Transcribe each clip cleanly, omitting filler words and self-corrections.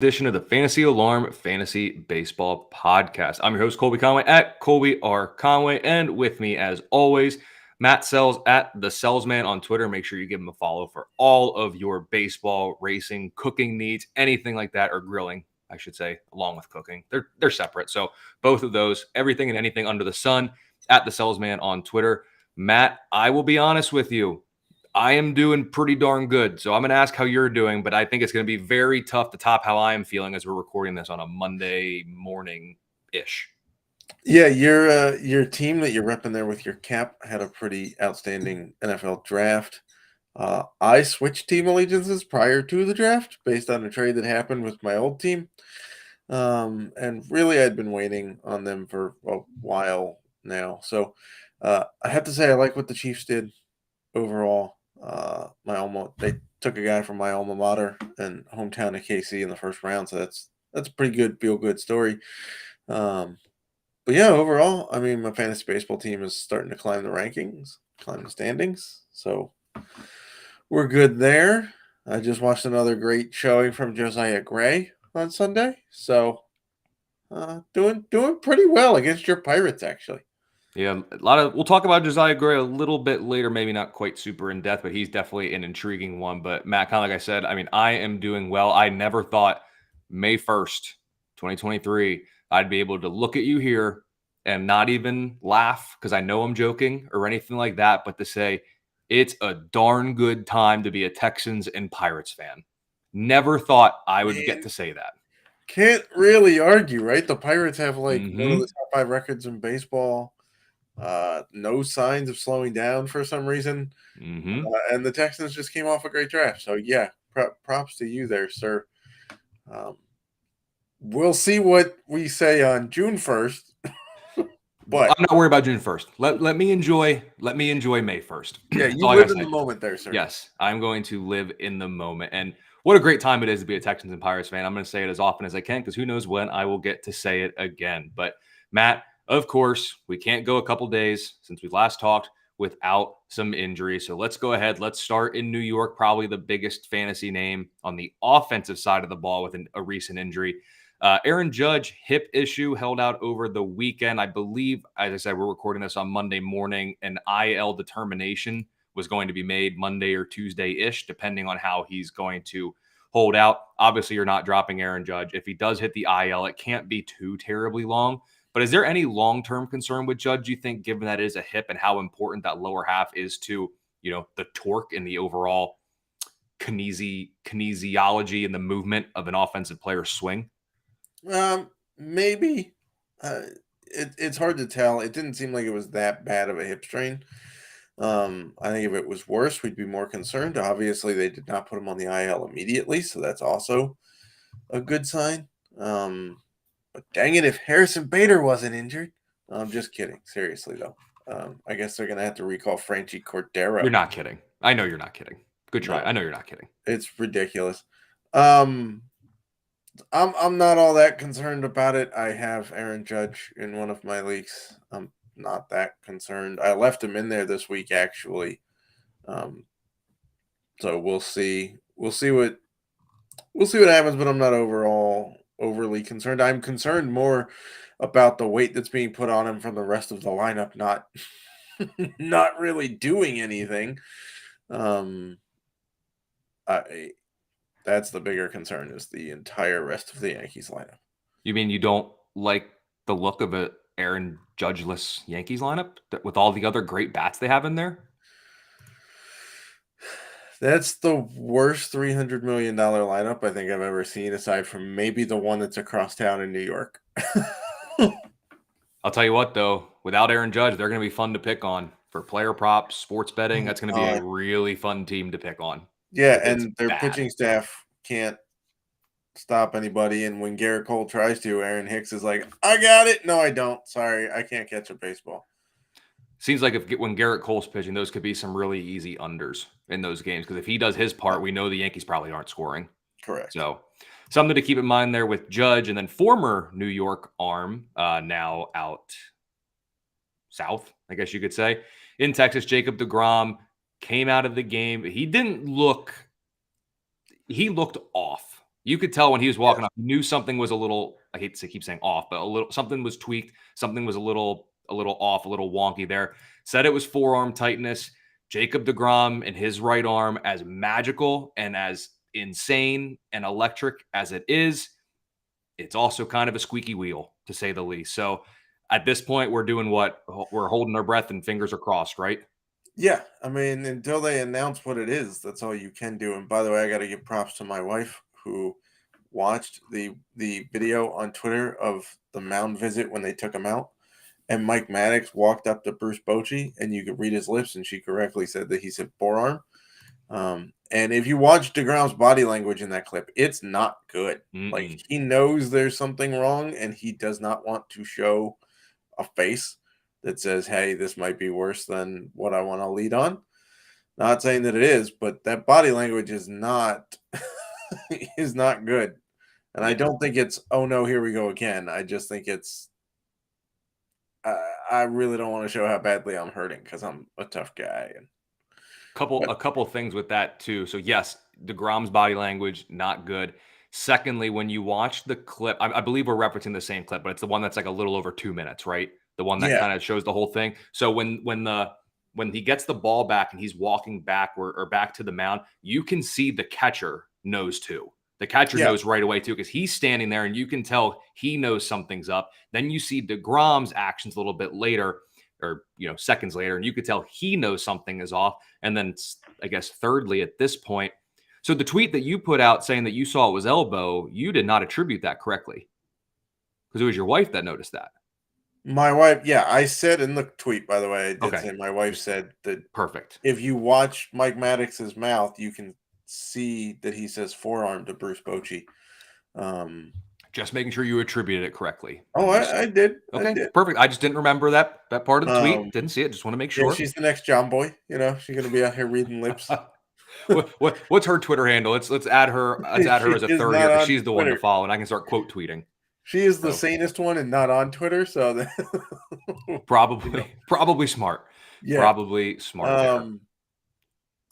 Edition of the Fantasy Alarm Fantasy Baseball Podcast. I'm your host, Colby Conway at Colby R. Conway, and with me, as always, Matt Selz at the Selzman on Twitter. Make sure you give him a follow for all of your baseball, racing, cooking needs, anything like that, or grilling, I should say, along with cooking. They're separate. So both of those, everything and anything under the sun, at the Selzman on Twitter. Matt, I will be honest with you. I am doing pretty darn good. So I'm going to ask how you're doing, but I think it's going to be very tough to top how I am feeling as we're recording this on a Monday morning-ish. Yeah, your team that you're repping there with your cap had a pretty outstanding NFL draft. I switched team allegiances prior to the draft based on a trade that happened with my old team. And really I'd been waiting on them for a while now. So I have to say I like what the Chiefs did overall. They took a guy from my alma mater and hometown of KC in the first round, so that's a pretty good feel-good story. But yeah, overall, I mean, my fantasy baseball team is starting to climb the rankings, climb the standings, so we're good there. I just watched another great showing from Josiah Gray on Sunday, so doing pretty well against your Pirates, actually. Yeah, we'll talk about Josiah Gray a little bit later, maybe not quite super in depth, but he's definitely an intriguing one. But Matt, kind of like I said, I mean, I am doing well. I never thought May 1st, 2023, I'd be able to look at you here and not even laugh because I know I'm joking or anything like that, but to say it's a darn good time to be a Texans and Pirates fan. Never thought I would get to say that. Can't really argue, right? The Pirates have one of the top 5 records in baseball. No signs of slowing down for some reason. And the Texans just came off a great draft. So, yeah, props to you there, sir. We'll see what we say on June 1st. But I'm not worried about June 1st. Let me enjoy May 1st. Yeah, you live in the moment there, sir. Yes, I'm going to live in the moment. And what a great time it is to be a Texans and Pirates fan. I'm going to say it as often as I can because who knows when I will get to say it again. But Matt, of course, we can't go a couple days since we last talked without some injuries. So let's go ahead. Let's start in New York, probably the biggest fantasy name on the offensive side of the ball with a recent injury. Aaron Judge, hip issue, held out over the weekend. I believe, as I said, we're recording this on Monday morning. An IL determination was going to be made Monday or Tuesday-ish, depending on how he's going to hold out. Obviously, you're not dropping Aaron Judge. If he does hit the IL, it can't be too terribly long. But is there any long-term concern with Judge, you think, given that it is a hip and how important that lower half is to, the torque and the overall kinesiology and the movement of an offensive player's swing? Maybe. It's hard to tell. It didn't seem like it was that bad of a hip strain. I think if it was worse, we'd be more concerned. Obviously, they did not put him on the IL immediately, so that's also a good sign. But dang it, if Harrison Bader wasn't injured. I'm just kidding. Seriously, though. I guess they're going to have to recall Franchi Cordero. You're not kidding. I know you're not kidding. Good try. No. I know you're not kidding. It's ridiculous. I'm not all that concerned about it. I have Aaron Judge in one of my leagues. I'm not that concerned. I left him in there this week, actually. So we'll see. We'll see what happens, but I'm not overly concerned. I'm concerned more about the weight that's being put on him from the rest of the lineup not really doing anything. That's the bigger concern, is the entire rest of the Yankees lineup. You mean you don't like the look of an Aaron Judge-less Yankees lineup with all the other great bats they have in there? That's the worst $300 million lineup I think I've ever seen, aside from maybe the one that's across town in New York. I'll tell you what, though, without Aaron Judge, they're going to be fun to pick on for player props, sports betting. That's going to be a really fun team to pick on. Yeah, and their pitching staff can't stop anybody. And when Garrett Cole tries to, Aaron Hicks is like, I got it. No, I don't. Sorry, I can't catch a baseball. Seems like when Garrett Cole's pitching, those could be some really easy unders in those games. Because if he does his part, we know the Yankees probably aren't scoring. Correct. So something to keep in mind there with Judge. And then former New York arm, now out south, I guess you could say, in Texas, Jacob deGrom came out of the game. He looked off. You could tell when he was walking Yes. up, he knew something was a little, I hate to keep saying off, but a little something was tweaked, something was a little off, a little wonky there. Said it was forearm tightness. Jacob deGrom and his right arm, as magical and as insane and electric as it is, it's also kind of a squeaky wheel, to say the least. So at this point, we're doing what? We're holding our breath and fingers are crossed, right? Yeah, I mean, until they announce what it is, that's all you can do. And by the way, I got to give props to my wife who watched the video on Twitter of the mound visit when they took him out. And Mike Maddox walked up to Bruce Bochy, and you could read his lips, and she correctly said that he said forearm. And if you watch deGrom's body language in that clip, it's not good. Like, Mm-mm. he knows there's something wrong, and he does not want to show a face that says, hey, this might be worse than what I want to lead on. Not saying that it is, but that body language is not is not good. And I Yeah. don't think it's, oh no, here we go again. I just think it's I really don't want to show how badly I'm hurting because I'm a tough guy. And A couple things with that too. So yes, deGrom's body language not good. Secondly, when you watch the clip, I believe we're referencing the same clip, but it's the one that's like a little over 2 minutes, right? The one that yeah, kind of shows the whole thing. So when he gets the ball back and he's walking backward or back to the mound, you can see the catcher knows too. The catcher yeah, knows right away too because he's standing there and you can tell he knows something's up. Then you see deGrom's actions a little bit later, or seconds later, and you could tell he knows something is off. And then I guess thirdly at this point, so the tweet that you put out saying that you saw it was elbow, you did not attribute that correctly because it was your wife that noticed that. my wife. Yeah, I said in the tweet, by the way, I did Okay, say my wife just said that perfect. if you watch Mike Maddox's mouth, you can see that he says forearm to Bruce Bochy. Um, Just making sure you attributed it correctly. oh, I did, I Okay, did. perfect. I just didn't remember that part of the Um, tweet. Didn't see it. Just want to make yeah, sure. she's the next John Boy. She's gonna be out here reading lips. What's her Twitter handle? Let's add her. Let's add her She as a is third here not because on she's the one to Twitter. follow, and I can start quote tweeting. She is the So sanest one and not on Twitter. So, probably smart. yeah. Probably smart there. Um,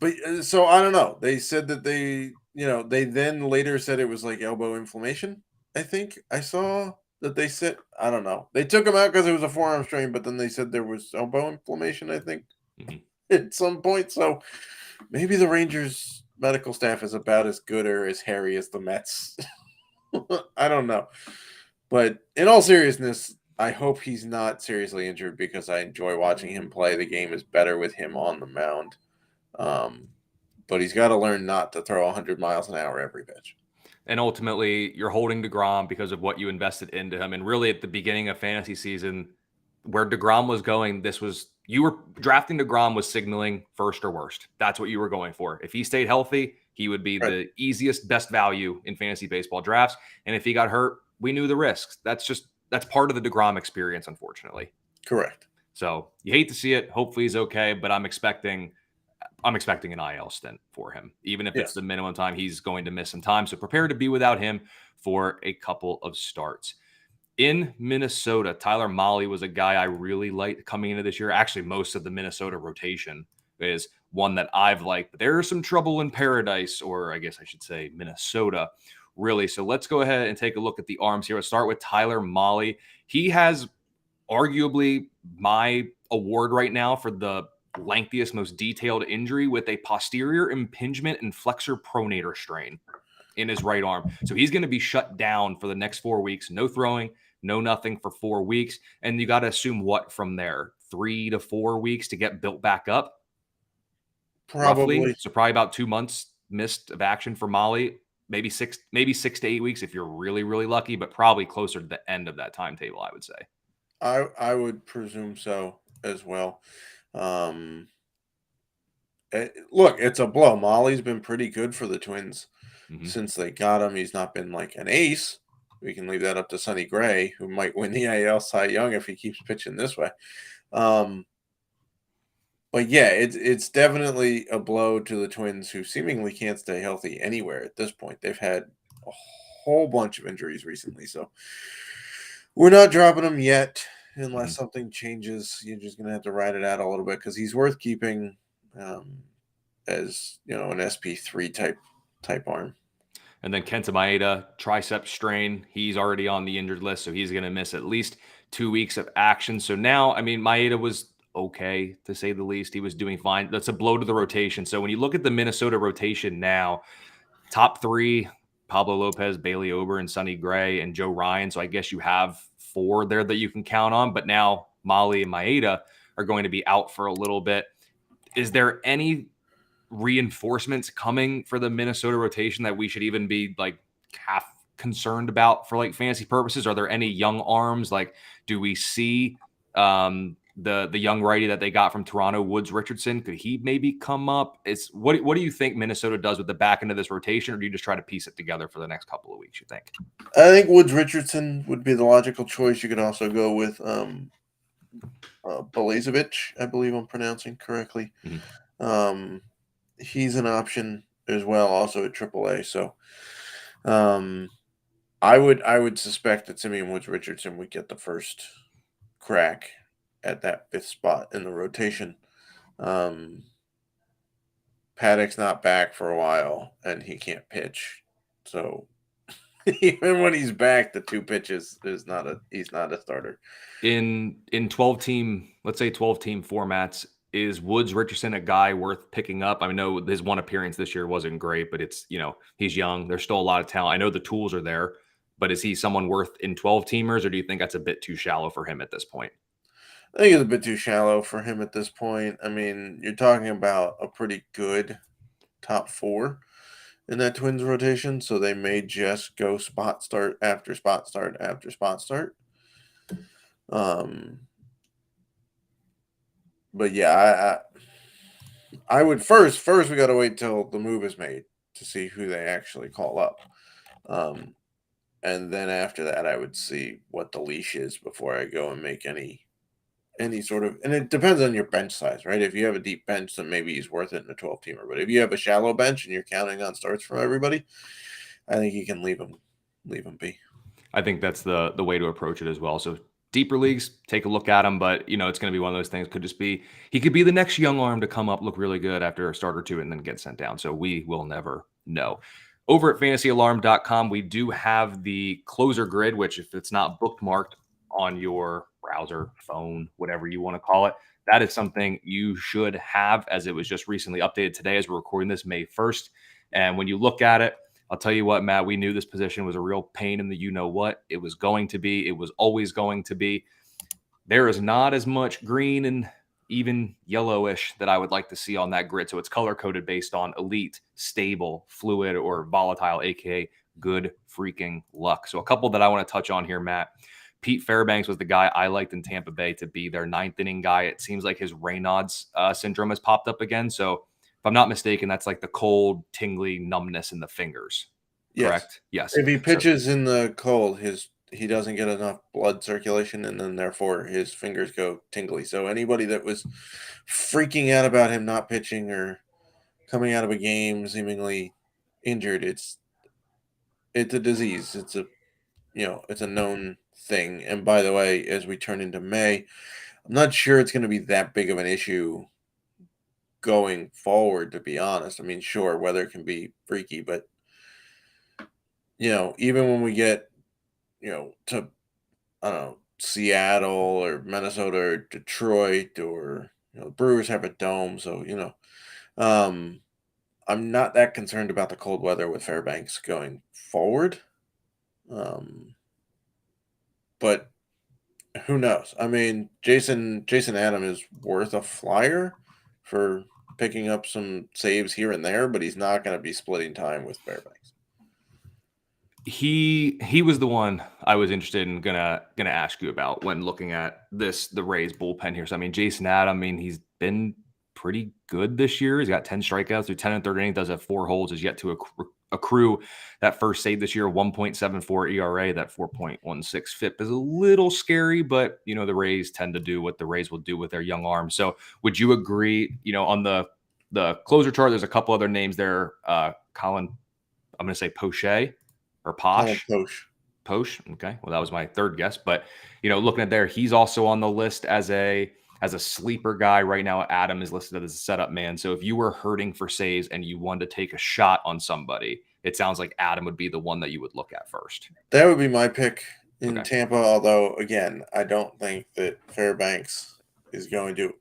but so I don't know. They said that they then later said it was like elbow inflammation. I think I saw that they said, I don't know. They took him out because it was a forearm strain, but then they said there was elbow inflammation, I think, Mhm. at some point. So maybe the Rangers medical staff is about as good or as hairy as the Mets. I don't know. But in all seriousness, I hope he's not seriously injured because I enjoy watching him play. The game is better with him on the mound. Um, but he's got to learn not to throw 100 miles an hour every pitch. And ultimately, you're holding deGrom because of what you invested into him. And really, at the beginning of fantasy season, where deGrom was going, you were drafting deGrom was signaling first or worst. That's what you were going for. If he stayed healthy, he would be Right. the easiest, best value in fantasy baseball drafts. And if he got hurt, we knew the risks. That's part of the deGrom experience, unfortunately. Correct. So you hate to see it. Hopefully he's okay, but I'm expecting an IL stint for him, even if it's the Yes. minimum time he's going to miss some time. So prepare to be without him for a couple of starts. In Minnesota, Tyler Mahle was a guy I really liked coming into this year. Actually, most of the Minnesota rotation is one that I've liked, but there's some trouble in paradise, or I guess I should say Minnesota, really. So let's go ahead and take a look at the arms here. Let's start with Tyler Mahle. He has arguably my award right now for the lengthiest, most detailed injury with a posterior impingement and flexor pronator strain in his right arm. So he's going to be shut down for the next 4 weeks. No throwing, no nothing for 4 weeks. And you got to assume what from there? 3 to 4 weeks to get built back up, roughly. Probably. So probably about 2 months missed of action for Mahle. Maybe 6 to 8 weeks if you're really, really lucky, but probably closer to the end of that timetable, I would say. I would presume so as well. Um, Look, it's a blow. Molly's been pretty good for the Twins Mm-hmm. since they got him. He's not been like an ace. We can leave that up to Sonny Gray, who might win the AL Cy Young if he keeps pitching this way. But yeah, it's definitely a blow to the Twins, who seemingly can't stay healthy anywhere at this point. They've had a whole bunch of injuries recently, so we're not dropping him yet unless Mm-hmm. something changes. You're just gonna have to ride it out a little bit because he's worth keeping as an SP3 type arm. And then Kenta Maeda, tricep strain. He's already on the injured list, so he's going to miss at least 2 weeks of action. So now, I mean, Maeda was okay, to say the least. He was doing fine. That's a blow to the rotation. So when you look at the Minnesota rotation now, top three, Pablo Lopez, Bailey Ober, and Sonny Gray, and Joe Ryan. So I guess you have 4 there that you can count on. But now Molly and Maeda are going to be out for a little bit. Is there any reinforcements coming for the Minnesota rotation that we should even be like half concerned about for like fantasy purposes? Are there any young arms? Like, do we see the young righty that they got from Toronto, Woods Richardson? Could he maybe come up? It's what do you think Minnesota does with the back end of this rotation, or do you just try to piece it together for the next couple of weeks, you think? I think Woods Richardson would be the logical choice. You could also go with Balazovic, I believe I'm pronouncing correctly. Mm-hmm. He's an option as well, also at AAA. So I would suspect that Simeon Woods Richardson would get the first crack at that 5th spot in the rotation. Paddock's not back for a while, and he can't pitch. So even when he's back, the 2 pitches he's not a starter. In 12-team, let's say 12-team formats, is Woods Richardson a guy worth picking up? I know his one appearance this year wasn't great, but it's, he's young. There's still a lot of talent. I know the tools are there, but is he someone worth in 12-teamers, or do you think that's a bit too shallow for him at this point? I think it's a bit too shallow for him at this point. I mean, you're talking about a pretty good top 4 in that Twins rotation, so they may just go spot start after spot start after spot start. But yeah, I would first we got to wait till the move is made to see who they actually call up. And then after that, I would see what the leash is before I go and make any sort of, and it depends on your bench size, right? If you have a deep bench, then maybe he's worth it in a 12-teamer. But if you have a shallow bench and you're counting on starts from everybody, I think you can leave him be. I think that's the way to approach it as well. So deeper leagues, take a look at him, but it's going to be one of those things. He could be the next young arm to come up, look really good after a start or 2, and then get sent down. So we will never know. Over at fantasyalarm.com, we do have the closer grid, which if it's not bookmarked on your browser, phone, whatever you want to call it, that is something you should have, as it was just recently updated today as we're recording this May 1st. And when you look at it, I'll tell you what, Matt, we knew this position was a real pain in the you-know-what. It was going to be. It was always going to be. There is not as much green and even yellowish that I would like to see on that grid. So it's color-coded based on elite, stable, fluid, or volatile, a.k.a. good freaking luck. So a couple that I want to touch on here, Matt. Pete Fairbanks was the guy I liked in Tampa Bay to be their 9th inning guy. It seems like his Raynaud's syndrome has popped up again. So if I'm not mistaken, that's like the cold, tingly numbness in the fingers. Yes. Correct? Yes. If he pitches in the cold, he doesn't get enough blood circulation, and then therefore his fingers go tingly. So anybody that was freaking out about him not pitching or coming out of a game seemingly injured, it's a disease. It's a known thing. And by the way, as we turn into May, I'm not sure it's going to be that big of an issue going forward, to be honest. I mean, sure, weather can be freaky, but even when we get to, I don't know, Seattle or Minnesota or Detroit, or the Brewers have a dome, so I'm not that concerned about the cold weather with Fairbanks going forward. But who knows? I mean, Jason Adam is worth a flyer for picking up some saves here and there, but he's not going to be splitting time with Fairbanks. He was the one I was interested in gonna ask you about when looking at the Rays bullpen here. So I mean, Jason Adam, he's been pretty good this year. He's got 10 strikeouts through 10 and 3rd innings, does have 4 holds, is yet to accrue that first save this year. 1.74 ERA, that 4.16 FIP is a little scary, but the Rays tend to do what the Rays will do with their young arms. So would you agree, on the closer chart, there's a couple other names there. Colin, I'm going to say Poche or Posh. Posh. Okay. Well, that was my 3rd guess, but looking at there, he's also on the list as a sleeper guy right now. Adam is listed as a setup man. So if you were hurting for saves and you wanted to take a shot on somebody, it sounds like Adam would be the one that you would look at first. That would be my pick in Okay. Tampa, although, again, I don't think that Fairbanks is going to,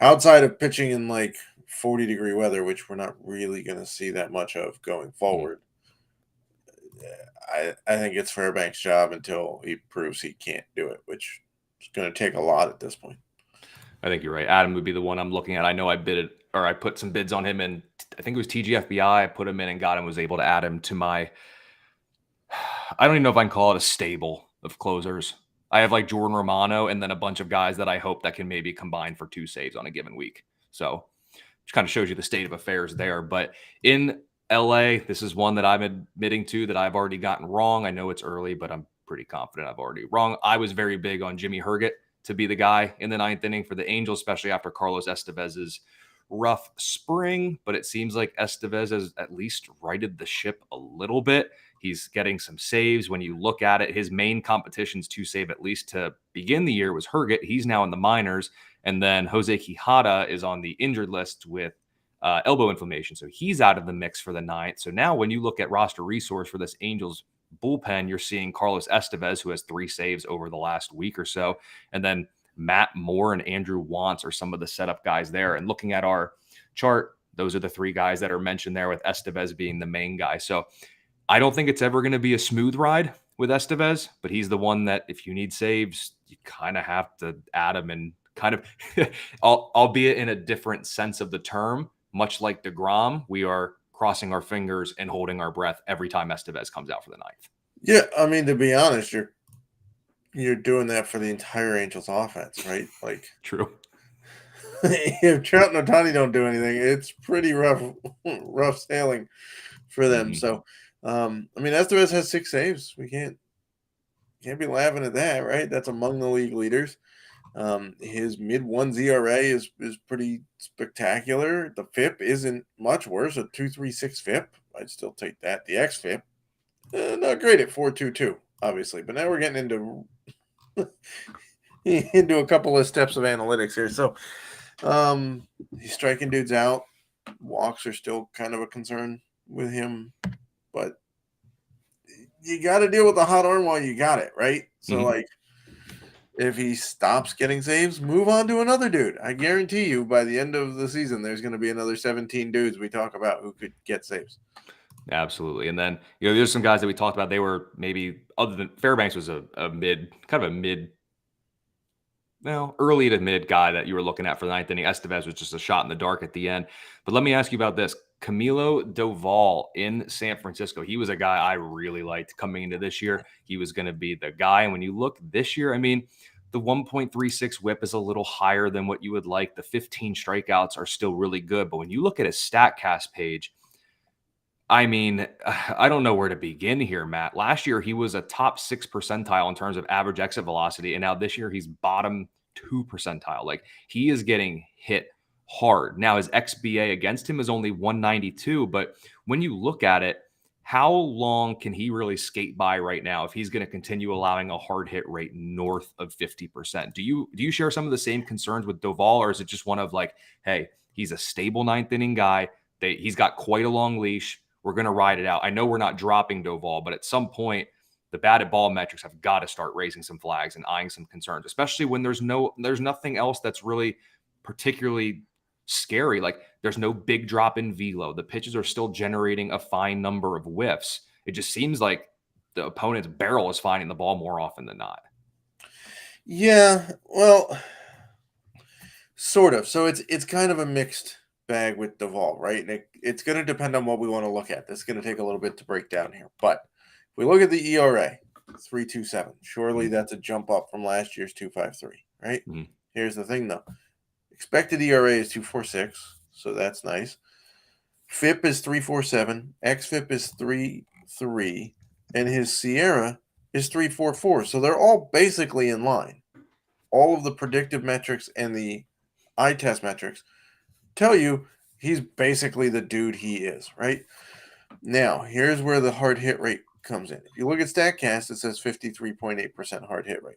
outside of pitching in like 40-degree weather, which we're not really going to see that much of going forward. I think it's Fairbanks' job until he proves he can't do it, which is going to take a lot at this point. I think you're right. Adam would be the one I'm looking at. I know I put some bids on him, and I think it was TGFBI. I put him in and got him, was able to add him to my, I don't even know if I can call it a stable of closers. I have like Jordan Romano and then a bunch of guys that I hope that can maybe combine for 2 saves on a given week. So which kind of shows you the state of affairs there. But in LA, this is one that I'm admitting to that I've already gotten wrong. I know it's early, but I'm pretty confident I've already wrong. I was very big on Jimmy Herget to be the guy in the 9th inning for the Angels, especially after Carlos Estevez's rough spring. But it seems like Estevez has at least righted the ship a little bit. He's getting some saves. When you look at it, his main competitions to save at least to begin the year was Herget. He's now in the minors. And then Jose Quijada is on the injured list with elbow inflammation. So he's out of the mix for the 9th. So now when you look at roster resource for this Angels bullpen, you're seeing Carlos Estevez, who has 3 saves over the last week or so. And then Matt Moore and Andrew Wantz are some of the setup guys there. And looking at our chart, those are the 3 guys that are mentioned there, with Estevez being the main guy. So I don't think it's ever going to be a smooth ride with Estevez, but he's the one that if you need saves, you kind of have to add him, and kind of, albeit in a different sense of the term, much like deGrom, we are crossing our fingers and holding our breath every time Estevez comes out for the 9th. Yeah, I mean, to be honest, you're doing that for the entire Angels offense, right? Like, true. If Trout and Ohtani don't do anything, it's pretty rough sailing for them. So, I mean, Estevez has 6 saves. We can't be laughing at that, right? That's among the league leaders. His mid-1s ERA is pretty spectacular. The FIP isn't much worse, a 2.36 FIP. I'd still take that. The xFIP, not great at 4.22, obviously. But now we're getting into a couple of steps of analytics here. So he's striking dudes out. Walks are still kind of a concern with him, but you got to deal with the hot arm while you got it, right? So like, if he stops getting saves, move on to another dude. I guarantee you by the end of the season, there's going to be another 17 dudes we talk about who could get saves. Absolutely. And then, there's some guys that we talked about. They were maybe, other than Fairbanks was early to mid guy that you were looking at for the 9th inning. Estevez was just a shot in the dark at the end. But let me ask you about this. Camilo Doval in San Francisco. He was a guy I really liked coming into this year. He was going to be the guy. And when you look this year, I mean, the 1.36 whip is a little higher than what you would like. The 15 strikeouts are still really good. But when you look at his StatCast page, I mean, I don't know where to begin here, Matt. Last year, he was a top 6 percentile in terms of average exit velocity. And now this year, he's bottom 2 percentile. Like, he is getting hit hard. Now, his XBA against him is only 192. But when you look at it, how long can he really skate by right now if he's going to continue allowing a hard hit rate north of 50%? Do you share some of the same concerns with Doval, or is it just one of like, hey, he's a stable 9th inning guy. He's got quite a long leash. We're going to ride it out. I know we're not dropping Doval, but at some point, the batted ball metrics have got to start raising some flags and eyeing some concerns, especially when there's nothing else that's really particularly scary. Like, there's no big drop in velo. The pitches are still generating a fine number of whiffs. It just seems like the opponent's barrel is finding the ball more often than not. Yeah, well, sort of. So it's kind of a mixed bag with Doval, right? And it's going to depend on what we want to look at. This is going to take a little bit to break down here. But if we look at the ERA, 3.27, surely that's a jump up from last year's 2.53, right? Here's the thing, though. Expected ERA is 2.46, so that's nice. FIP is 3.47, xFIP is 3.3, and his Sierra is 3.44. So they're all basically in line. All of the predictive metrics and the eye test metrics tell you he's basically the dude he is, right? Now, here's where the hard hit rate comes in. If you look at StatCast, it says 53.8% hard hit rate,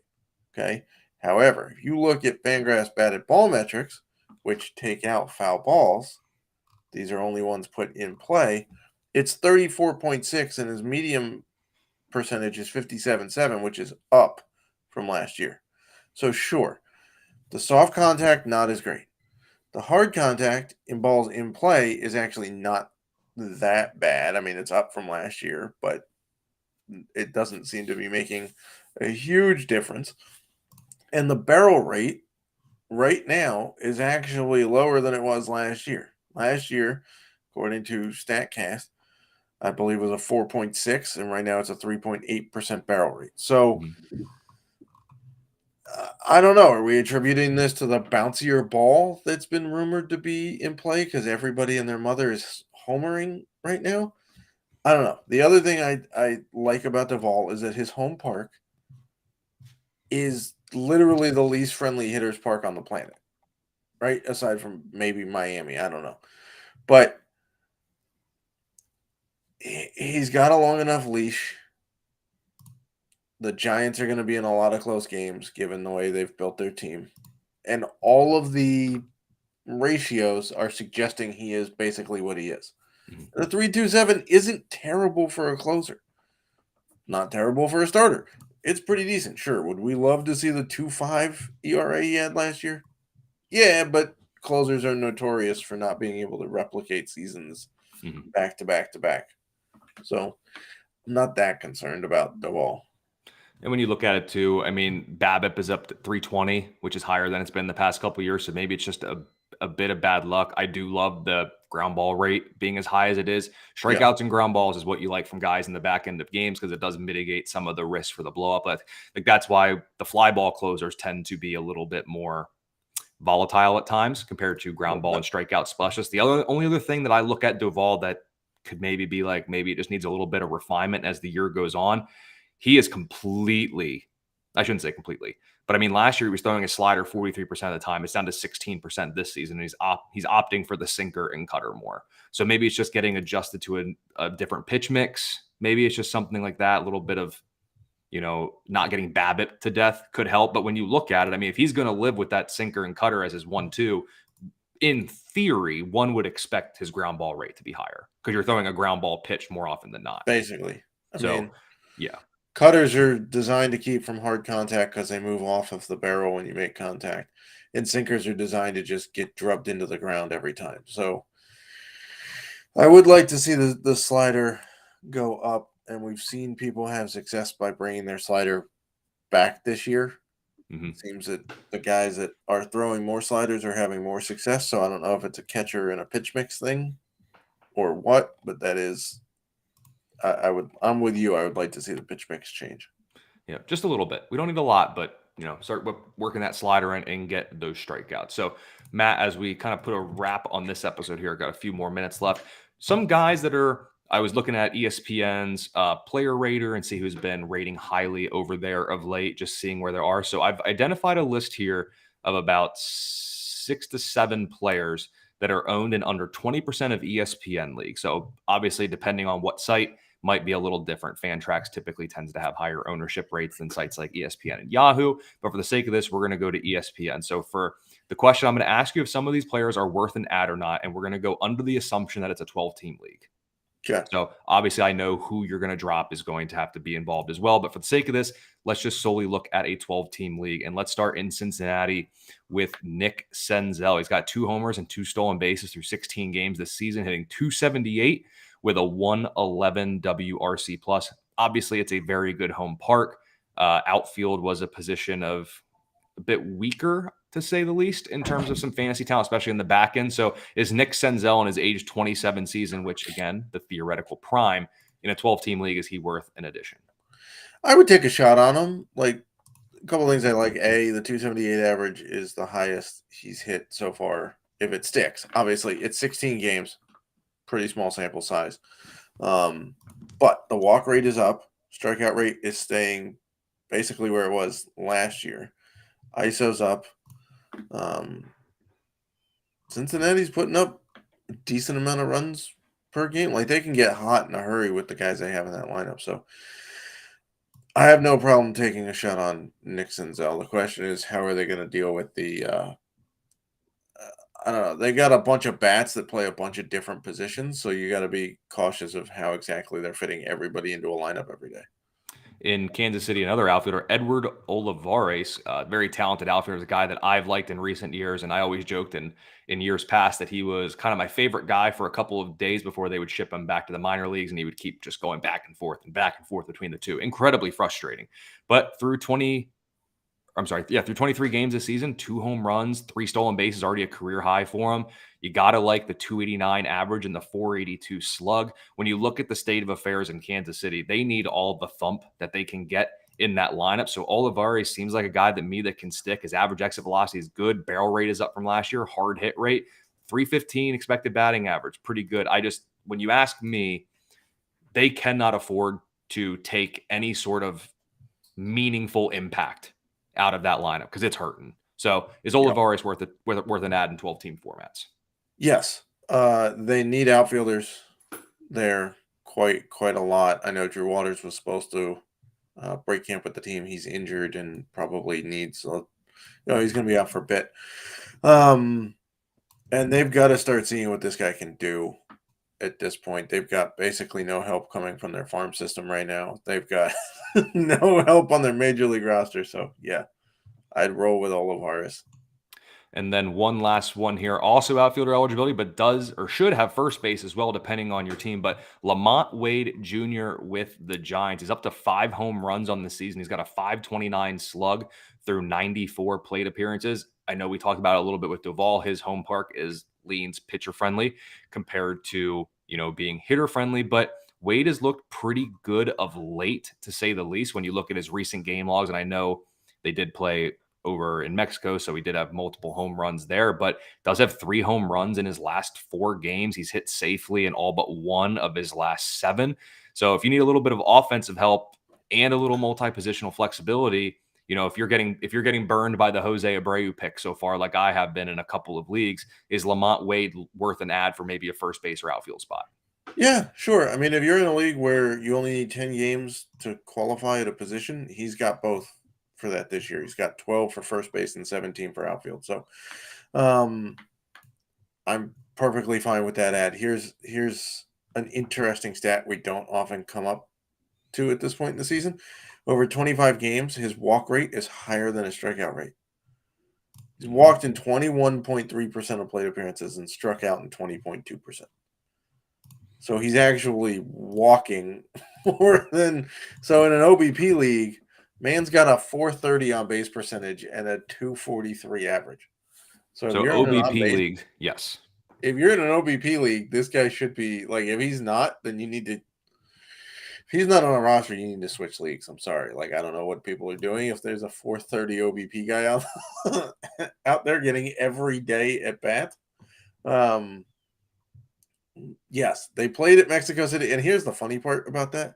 okay? However, if you look at Fangraphs batted ball metrics, which take out foul balls, these are only ones put in play, It's 34.6, and his medium percentage is 57.7, which is up from last year. So sure, the soft contact not as great. The hard contact in balls in play is actually not that bad. I mean, it's up from last year, but it doesn't seem to be making a huge difference. And the barrel rate right now is actually lower than it was last year. Last year, according to StatCast, I believe it was a 4.6, and right now it's a 3.8% barrel rate. So I don't know. Are we attributing this to the bouncier ball that's been rumored to be in play because everybody and their mother is homering right now? I don't know. The other thing I like about Duvall is that his home park is literally the least friendly hitter's park on the planet, right? Aside from maybe Miami. I don't know. But he's got a long enough leash. The Giants are going to be in a lot of close games given the way they've built their team. And all of the ratios are suggesting he is basically what he is. The 3.27 isn't terrible for a closer. Not terrible for a starter. It's pretty decent. Sure. Would we love to see the 2.5 ERA he had last year? Yeah, but closers are notorious for not being able to replicate seasons back to back to back. So I'm not that concerned about Duvall. And when you look at it too, I mean, BABIP is up to 320, which is higher than it's been the past couple of years. So maybe it's just a bit of bad luck. I do love the ground ball rate being as high as it is. Strikeouts and ground balls is what you like from guys in the back end of games because it does mitigate some of the risk for the blow up. I think that's why the fly ball closers tend to be a little bit more volatile at times compared to ground ball and strikeout splashes. The only other thing that I look at Duvall that could maybe be like, maybe it just needs a little bit of refinement as the year goes on. He is completely, I shouldn't say completely, but I mean, last year he was throwing a slider 43% of the time. It's down to 16% this season. He's opting for the sinker and cutter more. So maybe it's just getting adjusted to a different pitch mix. Maybe it's just something like that. A little bit of, not getting BABIP to death could help. But when you look at it, I mean, if he's going to live with that sinker and cutter as his 1-2, in theory, one would expect his ground ball rate to be higher because you're throwing a ground ball pitch more often than not. Basically. I mean, yeah. Cutters are designed to keep from hard contact because they move off of the barrel when you make contact. And sinkers are designed to just get drubbed into the ground every time. So I would like to see the slider go up. And we've seen people have success by bringing their slider back this year. It seems that the guys that are throwing more sliders are having more success. So I don't know if it's a catcher and a pitch mix thing or what, but that is I'm with you. I would like to see the pitch mix change. Yeah, just a little bit. We don't need a lot, but start working that slider in and get those strikeouts. So, Matt, as we kind of put a wrap on this episode here, got a few more minutes left. Some guys I was looking at ESPN's player rater and see who's been rating highly over there of late, just seeing where there are. So I've identified a list here of about 6 to 7 players that are owned in under 20% of ESPN leagues. So obviously, depending on what site, might be a little different. Fantrax typically tends to have higher ownership rates than sites like ESPN and Yahoo. But for the sake of this, we're going to go to ESPN. So for the question, I'm going to ask you if some of these players are worth an ad or not. And we're going to go under the assumption that it's a 12-team league. Okay. So obviously I know who you're going to drop is going to have to be involved as well. But for the sake of this, let's just solely look at a 12-team league. And let's start in Cincinnati with Nick Senzel. He's got 2 homers and 2 stolen bases through 16 games this season, hitting .278 with a 111 WRC plus. Obviously, it's a very good home park. Outfield was a position of a bit weaker, to say the least, in terms of some fantasy talent, especially in the back end. So is Nick Senzel in his age 27 season, which again, the theoretical prime in a 12-team league, is he worth an addition? I would take a shot on him. Like a couple of things I like. A, the 278 average is the highest he's hit so far if it sticks. Obviously, it's 16 games. Pretty small sample size. But the walk rate is up. Strikeout rate is staying basically where it was last year. ISO's up. Cincinnati's putting up a decent amount of runs per game. Like they can get hot in a hurry with the guys they have in that lineup. So I have no problem taking a shot on Nick Senzel. The question is, how are they going to deal with the I don't know. They got a bunch of bats that play a bunch of different positions, so you got to be cautious of how exactly they're fitting everybody into a lineup every day. In Kansas City, another outfielder, Edward Olivares, very talented outfielder, is a guy that I've liked in recent years, and I always joked in years past that he was kind of my favorite guy for a couple of days before they would ship him back to the minor leagues, and he would keep just going back and back and forth between the two. Incredibly frustrating. But through 23 games this season, 2 home runs, 3 stolen bases, already a career high for him. You got to like the 289 average and the 482 slug. When you look at the state of affairs in Kansas City, they need all the thump that they can get in that lineup. So Olivares seems like a guy that can stick. His average exit velocity is good. Barrel rate is up from last year. Hard hit rate, 315 expected batting average. Pretty good. When you ask me, they cannot afford to take any sort of meaningful impact out of that lineup because it's hurting. So is Olivares worth an ad in 12-team formats? Yes. They need outfielders there quite a lot. I know Drew Waters was supposed to break camp with the team. He's injured and probably needs, he's going to be out for a bit. And they've got to start seeing what this guy can do at this point. They've got basically no help coming from their farm system right now. They've got no help on their major league roster. So, yeah, I'd roll with Olivares. And then one last one here, also outfielder eligibility, but does or should have first base as well, depending on your team. But Lamont Wade Jr. with the Giants is up to 5 home runs on the season. He's got a 529 slug through 94 plate appearances. I know we talked about it a little bit with Duvall. His home park leans pitcher friendly compared to, being hitter friendly, but Wade has looked pretty good of late, to say the least, when you look at his recent game logs. And I know they did play over in Mexico, so he did have multiple home runs there, but does have 3 home runs in his last 4 games. He's hit safely in all but 1 of his last 7. So if you need a little bit of offensive help and a little multi-positional flexibility, if you're getting burned by the Jose Abreu pick so far, like I have been in a couple of leagues, is Lamont Wade worth an ad for maybe a first base or outfield spot? Yeah, sure. I mean, if you're in a league where you only need 10 games to qualify at a position, he's got both for that this year. He's got 12 for first base and 17 for outfield. So I'm perfectly fine with that ad. Here's an interesting stat we don't often come up to at this point in the season. Over 25 games, his walk rate is higher than his strikeout rate. He's walked in 21.3% of plate appearances and struck out in 20.2%. So he's actually walking more than – so in an OBP league, man's got a 430 on base percentage and a 243 average. So if you're OBP league, yes. If you're in an OBP league, this guy should be – like if he's not, then you need to – if he's not on a roster, you need to switch leagues. I'm sorry. Like, I don't know what people are doing. If there's a 430 OBP guy out there getting every day at bat. Yes, they played at Mexico City. And here's the funny part about that.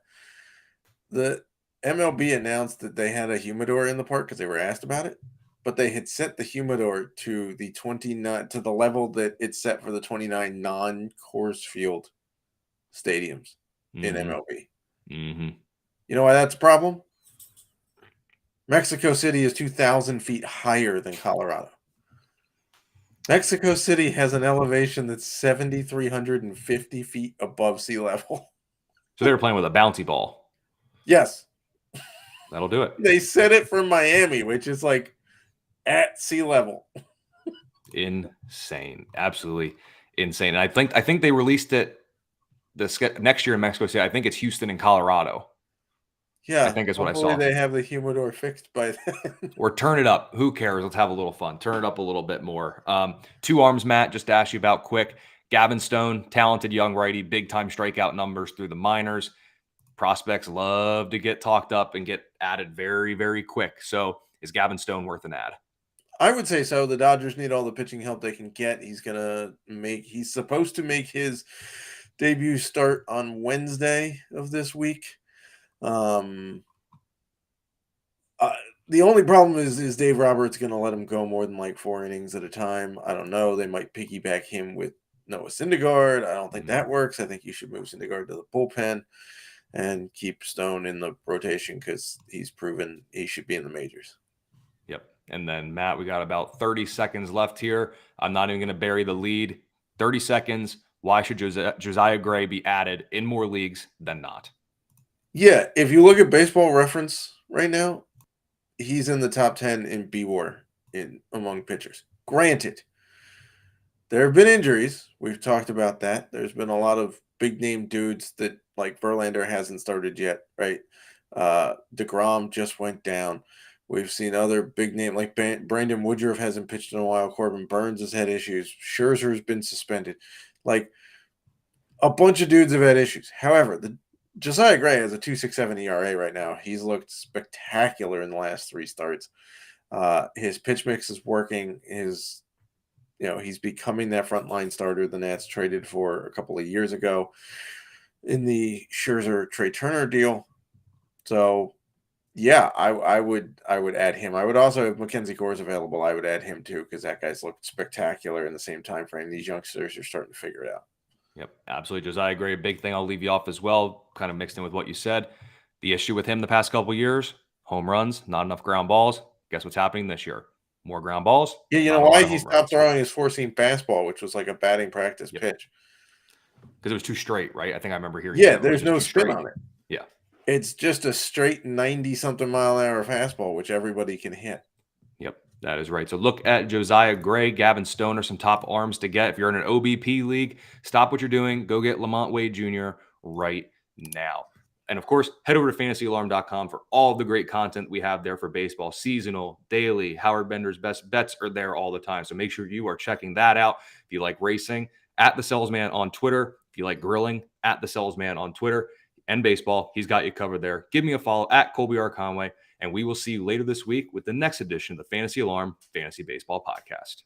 The MLB announced that they had a humidor in the park because they were asked about it. But they had set the humidor to the 29 to the level that it's set for the 29 non-Coors Field stadiums in MLB. Mm-hmm. You know why that's a problem? Mexico City is 2,000 feet higher than Colorado. Mexico City has an elevation that's 7,350 feet above sea level. So they were playing with a bouncy ball. Yes. That'll do it. They set it for Miami, which is like at sea level. Insane. Absolutely insane. And I think they released it next year in Mexico City. I think it's Houston and Colorado. Yeah. I think that's what I saw. Hopefully they have the humidor fixed by then. Or turn it up. Who cares? Let's have a little fun. Turn it up a little bit more. 2 arms, Matt, just to ask you about quick. Gavin Stone, talented young righty, big-time strikeout numbers through the minors. Prospects love to get talked up and get added very, very quick. So is Gavin Stone worth an ad? I would say so. The Dodgers need all the pitching help they can get. He's supposed to make his debut start on Wednesday of this week. The only problem is Dave Roberts going to let him go more than like 4 innings at a time. I don't know. They might piggyback him with Noah Syndergaard. I don't think that works. I think you should move Syndergaard to the bullpen and keep Stone in the rotation because he's proven he should be in the majors. Yep. And then, Matt, we got about 30 seconds left here. I'm not even going to bury the lead. 30 seconds. Why should Josiah Gray be added in more leagues than not? Yeah, if you look at Baseball Reference right now, he's in the top 10 in B-WAR among pitchers. Granted, there have been injuries. We've talked about that. There's been a lot of big-name dudes that, like Verlander, hasn't started yet, right? deGrom just went down. We've seen other big-name, like Brandon Woodruff hasn't pitched in a while. Corbin Burns has had issues. Scherzer's been suspended. Like, a bunch of dudes have had issues. However, Josiah Gray has a 2.67 ERA right now. He's looked spectacular in the last 3 starts. His pitch mix is working. He's becoming that frontline starter the Nats traded for a couple of years ago in the Scherzer Trey Turner deal. So, yeah, I would add him. I would also, if Mackenzie Gore's available, I would add him too, because that guy's looked spectacular in the same time frame. These youngsters are starting to figure it out. Yep, absolutely. Josiah Gray, a big thing I'll leave you off as well, kind of mixed in with what you said. The issue with him the past couple of years, home runs, not enough ground balls. Guess what's happening this year? More ground balls. Yeah, you know why? He stopped throwing his 4-seam fastball, which was like a batting practice pitch. Because it was too straight, right? I think I remember hearing. Yeah, there's no spin on it. Yeah. It's just a straight 90-something mile-an-hour fastball, which everybody can hit. Yep, that is right. So look at Josiah Gray, Gavin Stone are some top arms to get. If you're in an OBP league, stop what you're doing. Go get Lamont Wade Jr. right now. And, of course, head over to fantasyalarm.com for all the great content we have there for baseball. Seasonal, daily, Howard Bender's best bets are there all the time. So make sure you are checking that out. If you like racing, at the Salesman on Twitter. If you like grilling, at the Salesman on Twitter. And baseball, he's got you covered there. Give me a follow at Colby R. Conway, and we will see you later this week with the next edition of the Fantasy Alarm Fantasy Baseball Podcast.